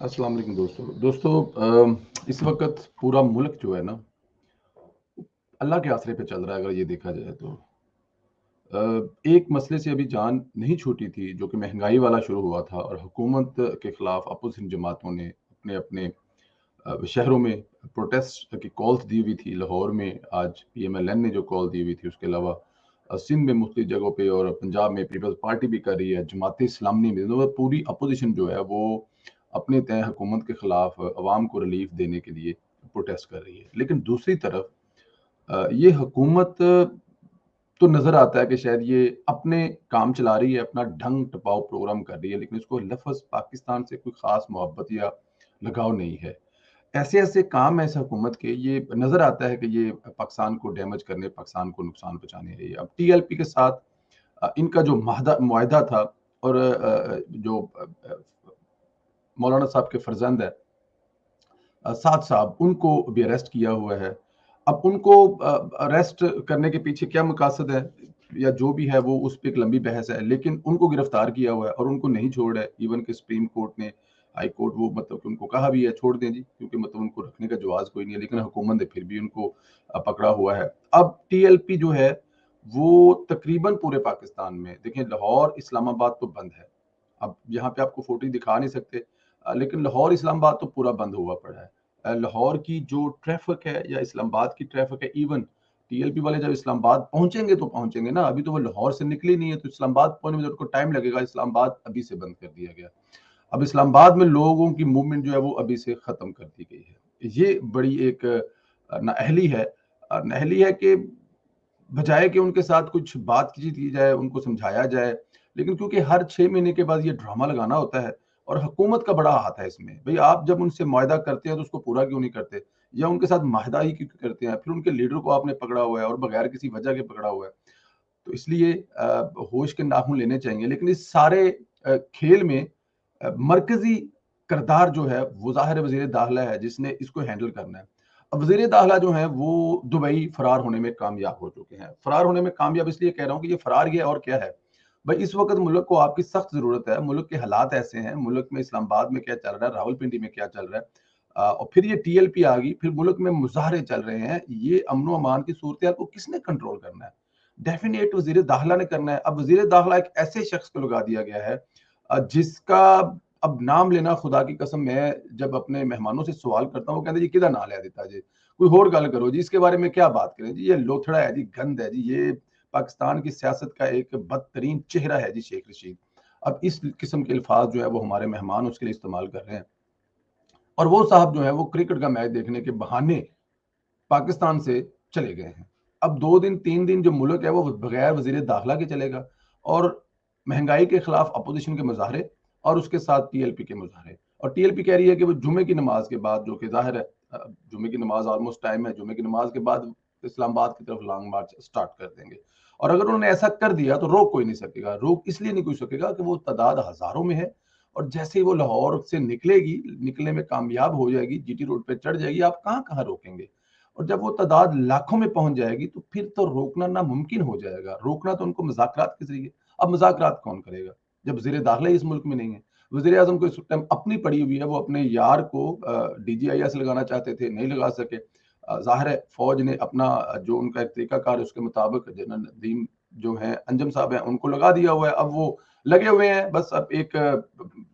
अस्सलाम वालेकुम दोस्तों इस वक्त पूरा मुल्क जो है ना अल्लाह के आसरे पे चल रहा है अगर ये देखा जाए तो एक मसले से अभी जान नहीं छूटी थी जो कि महंगाई वाला शुरू हुआ था और हुकूमत के खिलाफ अपोजिशन जमातों ने अपने अपने शहरों में प्रोटेस्ट की कॉल्स दी हुई थी। लाहौर में आज पीएमएलएन ने जो कॉल दी हुई थी, उसके अलावा सिंध में मुख्तलिफ जगहों पे और पंजाब में पीपल्स पार्टी भी कर रही है, जमात इस्लामी में तो पूरी अपोजिशन जो है वो अपने तय हुकूमत के खिलाफ अवाम को रिलीफ देने के लिए प्रोटेस्ट कर रही है। लेकिन दूसरी तरफ ये हुकूमत तो नज़र आता है कि शायद ये अपने काम चला रही है, अपना ढंग टपाओ प्रोग्राम कर रही है, लेकिन इसको लफ़्ज़ पाकिस्तान से कोई ख़ास मोहब्बत या लगाव नहीं है। ऐसे-ऐसे काम हैं इस हुकूमत के, ये नज़र आता है कि ये पाकिस्तान को डैमेज करने, पाकिस्तान को नुकसान पहुँचाने है ये। अब टीएलपी के साथ इनका जो मुआहदा था और जो मौलाना साहब के फर्जंद है साद साहब, उनको भी अरेस्ट किया हुआ है। अब उनको अरेस्ट करने के पीछे क्या मकसद है या जो भी है वो उस पे एक लंबी बहस है, लेकिन उनको गिरफ्तार किया हुआ है और उनको नहीं छोड़ा है। इवन कि सुप्रीम कोर्ट ने, हाई कोर्ट वो मतलब कि उनको कहा भी है छोड़ दें जी, क्योंकि मतलब उनको रखने का जवाज़ कोई नहीं है, लेकिन हुकूमत ने फिर भी उनको पकड़ा हुआ है। अब टीएलपी जो है वो तकरीबन पूरे पाकिस्तान में देखिए, लाहौर, इस्लामाबाद तो बंद है। अब यहाँ पे आपको फ़ोटो दिखा नहीं सकते, लेकिन लाहौर, इस्लामाबाद तो पूरा बंद हुआ पड़ा है। लाहौर की जो ट्रैफ़िक है या इस्लामाबाद की ट्रैफ़िक है, इवन टीएलपी वाले जब इस्लामाबाद पहुँचेंगे तो पहुँचेंगे ना, अभी तो वो लाहौर से निकले नहीं है, तो इस्लामाबाद पहुँचने में तो उनको टाइम लगेगा। इस्लामाबाद अभी से बंद कर दिया गया। अब इस्लामाबाद में लोगों की मूवमेंट जो है वो अभी से ख़त्म कर दी गई है। ये बड़ी एक नाअहली है। नाअहली है कि बजाय कि उनके साथ कुछ बातचीत की जाए, उनको समझाया जाए, लेकिन क्योंकि हर 6 महीने के बाद ये ड्रामा लगाना होता है और हुकूमत का बड़ा हाथ है इसमें। भई आप जब उनसे मुआहदा करते हैं तो उसको पूरा क्यों नहीं करते? या उनके साथ माहदा ही क्यों करते हैं? फिर उनके लीडर को आपने पकड़ा हुआ है और बगैर किसी वजह के पकड़ा हुआ है। तो इसलिए होश के नाखून लेने चाहिए। लेकिन इस सारे खेल में मरकज़ी किरदार जो है वो ज़ाहिर है वज़ीर दाखिला है जिसने इसको हैंडल करना है। अब वज़ीर दाखिला जो हैं वो दुबई फरार होने में कामयाब हो चुके हैं। फरार होने में कामयाब इसलिए कह रहा हूँ कि ये फरार ही है और क्या है? भाई इस वक़्त मुल्क को आपकी सख्त ज़रूरत है। मुल्क के हालात ऐसे हैं, मुल्क में इस्लामाबाद में क्या चल रहा है, रावलपिंडी में क्या चल रहा है। और फिर ये टीएलपी आ गई, फिर मुल्क में मुज़ाहरे चल रहे हैं। ये अमन-ओ-अमान की सूरत-ए-हाल को किसने कंट्रोल करना है? डेफ़िनेट वज़ीर दाखिला ने करना है। अब वज़ीर दाखिला एक ऐसे शख्स को लगा दिया गया है जिसका अब नाम लेना खुदा की कसम, मैं जब अपने मेहमानों से सवाल करता हूँ, वो कहते हैं जी किहदा नाम लिया दिता जी, कोई और गल करो जी, इसके बारे में क्या बात करें जी, ये लोथड़ा है जी, गंद है जी, ये पाकिस्तान की सियासत का एक बदतरीन चेहरा है जी शेख रशीद। अब इस किस्म के अल्फाज जो है वो हमारे मेहमान उसके लिए इस्तेमाल कर रहे हैं और वो साहब जो है वो क्रिकेट का मैच देखने के बहाने पाकिस्तान से चले गए हैं। अब 2 दिन 3 दिन जो मुल्क है वो बगैर वज़ीर दाखिला के चलेगा और महँगाई के खिलाफ अपोज़िशन के मुज़ाहरे और उसके साथ टीएलपी के मुज़ाहरे। और टीएलपी कह रही है कि वो जुमे की नमाज़ के बाद, जो कि ज़ाहिर है जुमे की नमाज़ ऑलमोस्ट टाइम है, जुमे की नमाज़ के बाद इस्लामाबाद की तरफ लॉन्ग मार्च स्टार्ट कर देंगे। और अगर उन्होंने ऐसा कर दिया तो रोक कोई नहीं सकेगा। रोक इसलिए नहीं कोई सकेगा कि वो तादाद हज़ारों में है और जैसे ही वो लाहौर से निकलेगी, निकलने में कामयाब हो जाएगी, जीटी रोड पे चढ़ जाएगी, आप कहाँ-कहाँ रोकेंगे? और जब वो तादाद लाखों में पहुंच जाएगी तो फिर तो रोकना नामुमकिन हो जाएगा। रोकना तो उनको मुज़ाकरात के ज़रिए। अब मुज़ाकरात कौन करेगा? जब वज़ीर दाखिला ही इस मुल्क में नहीं है। वज़ीर-ए-आज़म को इस टाइम अपनी पड़ी हुई है, वो अपने यार को डीजीआईएस लगाना चाहते थे, नहीं लगा सके। ज़ाहिर है फ़ौज ने अपना जो उनका एक तरीक़ाकार है उसके मुताबिक जनरल नदीम जो हैं, अंजम साहब हैं, उनको लगा दिया हुआ है। अब वो लगे हुए हैं, बस अब एक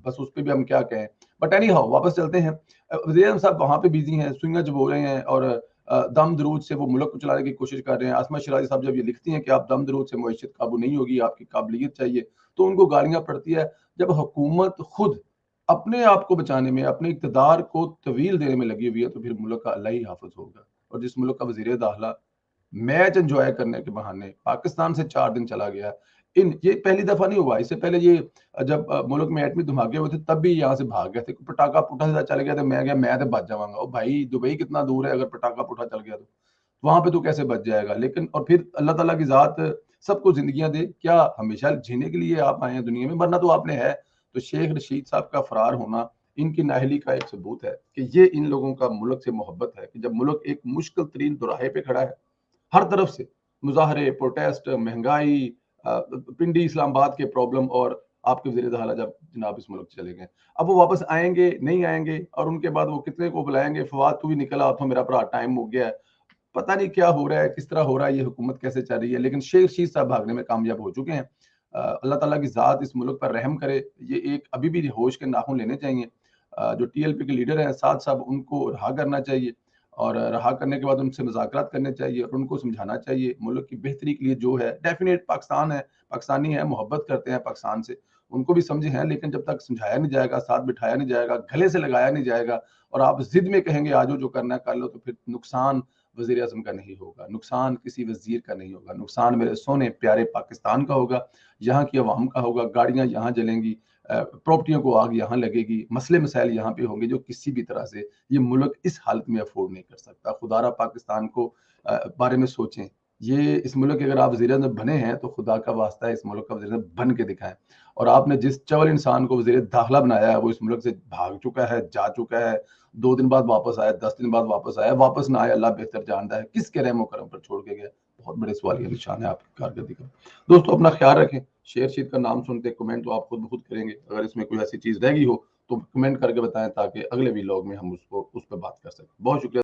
बस उस पे भी हम क्या कहें। बट एनी हाउ वापस चलते हैं। वज़ीर-ए-आज़म साहब वहाँ पे बिज़ी हैं, सुइयाँ चबो रहे हैं और दम दरूद से वो मुल्क को चलाने की कोशिश कर रहे हैं। आसमा शराज़ी साहब जब ये लिखती हैं कि आप दम दरूद से मईशत काबू नहीं होगी, आपकी काबिलियत चाहिए, तो उनको गालियाँ पड़ती है। जब हुकूमत खुद अपने आप को बचाने में, अपने इक़्तिदार को तवील देने में लगी हुई है, तो फिर मुल्क का अल्लाह ही हाफ़िज़ होगा। और जिस मुल्क का वज़ीर दाखिला मैच एन्जॉय करने के बहाने पाकिस्तान से 4 दिन चला गया। इन ये पहली दफ़ा नहीं हुआ, इससे पहले ये जब मुल्क में एटमी धमाके हुए थे तब भी यहाँ से भाग गए थे। पटाखा पुठा सीधा चल गया तो मैं गया, मैं तो बच जाऊँगा। ओ भाई दुबई कितना दूर है, अगर पटाखा पुठा चल गया तो। वहाँ पे तू कैसे बच जाएगा? लेकिन और फिर अल्लाह ताला की ज़ात सबको ज़िंदगियाँ दे, क्या हमेशा जीने के लिए आप आए हैं दुनिया में? मरना तो आपने है। तो शेख रशीद साहब का फरार होना इनकी नाअहली का एक सबूत है कि ये इन लोगों का मुल्क से मोहब्बत है कि जब मुल्क एक मुश्किल तरीन दोराहे पे खड़ा है, हर तरफ से मुज़ाहरे, प्रोटेस्ट, महँगाई, पिंडी इस्लामाबाद के प्रॉब्लम और आपके वज़ीर आला जब जनाब इस मुल्क से चले गए। अब वो वापस आएँगे, नहीं आएँगे और उनके बाद वो कितने को बुलाएँगे, फवाद तू भी निकल आ तो मेरा भरा टाइम हो गया है। पता नहीं क्या हो रहा है, किस तरह हो रहा है, ये हुकूमत कैसे चल रही है, लेकिन शेख रशीद साहब भागने में कामयाब हो चुके हैं। अल्लाह ताला की ज़ात इस मुल्क पर रहम करे, ये एक अभी भी होश के नाखून लेने चाहिए। जो टीएलपी के लीडर हैं साद साहब, उनको रहा करना चाहिए और रहा करने के बाद उनसे मुज़ाकरात करने चाहिए और उनको समझाना चाहिए मुल्क की बेहतरी के लिए जो है डेफ़िनेट पाकिस्तान है, पाकिस्तानी है, मोहब्बत करते हैं पाकिस्तान से, उनको भी समझे हैं, लेकिन जब तक समझाया नहीं जाएगा, साथ बिठाया नहीं जाएगा, गले से लगाया नहीं जाएगा और आप ज़िद में कहेंगे आ जाओ जो करना है कर लो, तो फिर नुकसान वज़ीर आज़म का नहीं होगा, नुकसान किसी वज़ीर का नहीं होगा, नुकसान मेरे सोने प्यारे पाकिस्तान का होगा, यहाँ की अवाम का होगा, गाड़ियाँ यहाँ जलेंगी, प्रॉपर्टियों को आग यहाँ लगेगी, मसले मसाइल यहाँ पे होंगे जो किसी भी तरह से ये मुल्क इस हालत में अफ़ोर्ड नहीं कर सकता। खुदारा पाकिस्तान को बारे में सोचें। ये इस मुल्क के अगर आप वज़ीर-ए-आज़म बने हैं तो खुदा का वास्ता है इस मुल्क का वज़ीर-ए-आज़म बन के दिखाएँ। और आपने जिस चवल इंसान को वज़ीर दाखिला बनाया है वो इस मुल्क से भाग चुका है, जा चुका है, 2 दिन बाद वापस आया, 10 दिन बाद वापस आया, वापस ना आए अल्लाह बेहतर जानता है, किसके रहम-ओ-करम पर छोड़ के गया। बहुत बड़े सवालिया निशान है आपकी कारकर्दगी का। दोस्तों अपना ख़्याल रखें। शेर शीट का नाम सुनते कमेंट तो आप खुद ब खुद करेंगे। अगर इसमें कोई ऐसी चीज़ रह गई हो तो कमेंट करके बताएँ ताकि अगले व्लॉग में हम उसको उस पे बात कर सकें। बहुत शुक्रिया।